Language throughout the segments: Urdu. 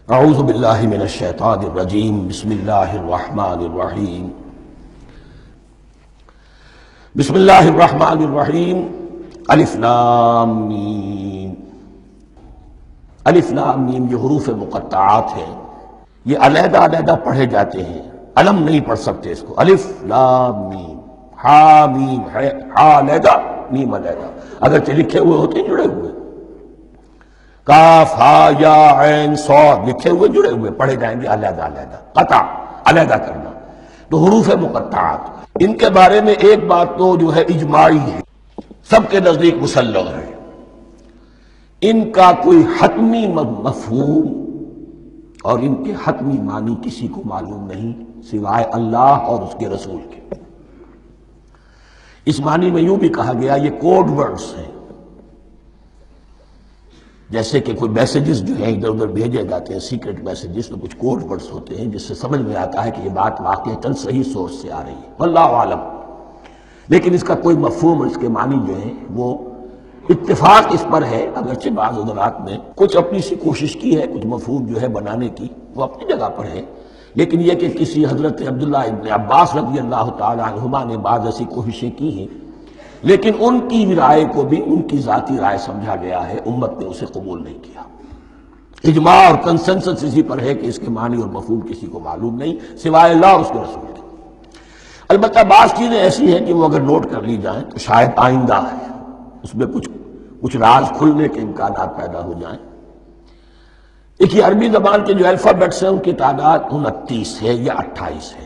اعوذ باللہ من الشیطان الرجیم بسم اللہ الرحمن الرحیم بسم اللہ الرحمن الرحیم الف لام میم۔ الف لام میم یہ حروف مقطعات ہیں، یہ علیحدہ علیحدہ پڑھے جاتے ہیں، علم نہیں پڑھ سکتے اس کو۔ الف لام میم، ہا میم ہے، ہا علیحدہ میم علیحدہ، اگرچہ لکھے ہوئے ہوتے ہیں جڑے ہوئے، کاف ہا یا عین صاد لکھے ہوئے جڑے ہوئے پڑھے جائیں گے علیحدہ علیحدہ، قطع علیحدہ کرنا۔ تو حروف مقطعات، ان کے بارے میں ایک بات تو جو ہے اجماعی ہے، سب کے نزدیک مسلم ہے، ان کا کوئی حتمی مفہوم اور ان کے حتمی معنی کسی کو معلوم نہیں سوائے اللہ اور اس کے رسول کے۔ اس معنی میں یوں بھی کہا گیا یہ کوڈ ورڈز ہیں، جیسے کہ کوئی میسیجز جو ہیں ادھر ادھر بھیجے جاتے ہیں، سیکرٹ میسیجز، تو کچھ کوڈ ورڈز ہوتے ہیں جس سے سمجھ میں آتا ہے کہ یہ بات واقعتاً صحیح سورس سے آ رہی ہے، واللہ عالم۔ لیکن اس کا کوئی مفہوم اور اس کے معنی جو ہیں وہ اتفاق اس پر ہے، اگرچہ بعض حضرات نے کچھ اپنی سی کوشش کی ہے، کچھ مفہوم جو ہے بنانے کی، وہ اپنی جگہ پر ہے، لیکن یہ کہ کسی حضرت عبداللہ ابن عباس رضی اللہ تعالی عنہما نے بعض ایسی کوششیں کی ہیں، لیکن ان کی رائے کو بھی ان کی ذاتی رائے سمجھا گیا ہے، امت نے اسے قبول نہیں کیا۔ اجماع اور کنسنسس اسی پر ہے کہ اس کے معنی اور مفہوم کسی کو معلوم نہیں سوائے اللہ اور اس کے رسول کے۔ البتہ بعض چیزیں ایسی ہیں کہ وہ اگر نوٹ کر لی جائیں تو شاید آئندہ ہے اس میں کچھ راز کھلنے کے امکانات پیدا ہو جائیں۔ دیکھیے عربی زبان کے جو الفابیٹس ہیں ان کی تعداد 29 ہے یا 28 ہے،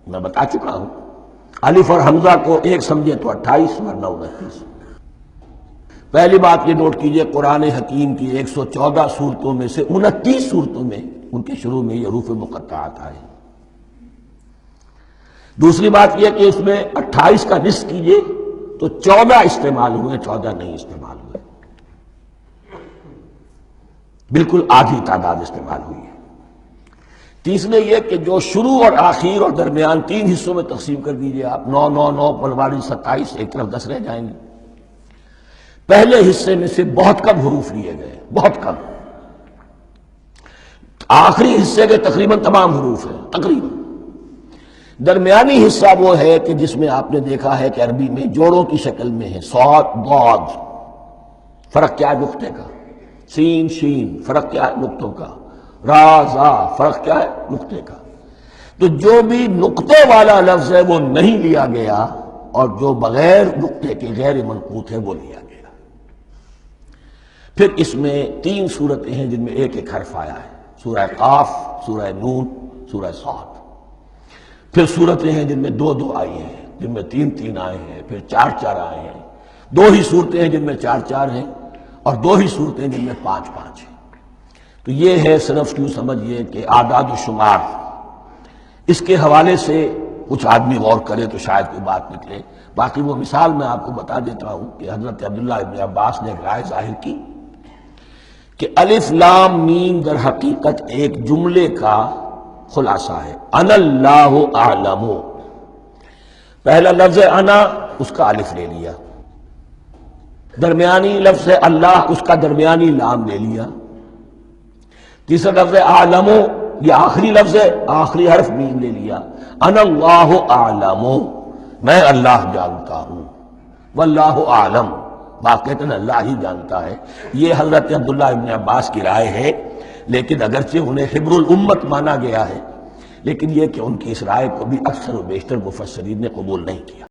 میں بتا چکا ہوں۔ الف اور حمزہ کو ایک سمجھے تو 28 ورنہ 29۔ پہلی بات یہ نوٹ کیجئے، قرآن حکیم کی 114 سورتوں میں سے 29 سورتوں میں ان کے شروع میں یہ حروف مقطعات آئے۔ دوسری بات یہ کہ اس میں 28 کا نصف کیجئے تو 14 استعمال ہوئے، 14 نہیں استعمال ہوئے، بالکل آدھی تعداد استعمال ہوئی ہے۔ تیسرے یہ کہ جو شروع اور آخر اور درمیان 3 حصوں میں تقسیم کر دیجئے آپ، 9 9 9 پرواری 27، ایک طرف 10 رہ جائیں گے۔ پہلے حصے میں سے بہت کم حروف لیے گئے، بہت کم۔ آخری حصے کے تقریباً تمام حروف ہیں، تقریباً۔ درمیانی حصہ وہ ہے کہ جس میں آپ نے دیکھا ہے کہ عربی میں جوڑوں کی شکل میں ہے، صاد ضاد، فرق کیا ہے نقطے کا، سین شین، فرق کیا ہے نقطوں کا، را زا، فرق کیا ہے نقطے کا۔ تو جو بھی نقطے والا لفظ ہے وہ نہیں لیا گیا، اور جو بغیر نقطے کے غیر منقوط ہے وہ لیا گیا۔ پھر اس میں 3 صورتیں ہیں جن میں ایک ایک حرف آیا ہے، سورہ قاف، سورہ نون، سورہ صاد۔ پھر صورتیں ہیں جن میں 2 2 آئی ہیں، جن میں 3 3 آئے ہیں، پھر 4 4 آئے ہیں۔ 2 ہی صورتیں ہیں جن میں 4 4 ہیں، اور 2 ہی صورتیں جن میں 5 5 ہیں۔ تو یہ ہے صرف یوں سمجھیے کہ اعداد و شمار۔ اس کے حوالے سے کچھ آدمی غور کرے تو شاید کوئی بات نکلے۔ باقی وہ مثال میں آپ کو بتا دیتا ہوں کہ حضرت عبداللہ ابن عباس نے ایک رائے ظاہر کی کہ الف لام میم در حقیقت ایک جملے کا خلاصہ ہے، انا اللہ اعلم۔ پہلا لفظ انا، اس کا الف لے لیا، درمیانی لفظ اللہ، اس کا درمیانی لام لے لیا، تیسرا لفظ اعلم، یہ آخری لفظ ہے، آخری حرف میم لے لیا، انا اللہ اعلم، میں اللہ جانتا ہوں، واللہ اعلم، واقعتاً اللہ ہی جانتا ہے۔ یہ حضرت عبداللہ ابن عباس کی رائے ہے، لیکن اگرچہ انہیں حبر الامت مانا گیا ہے، لیکن یہ کہ ان کی اس رائے کو بھی اکثر و بیشتر مفسرین نے قبول نہیں کیا۔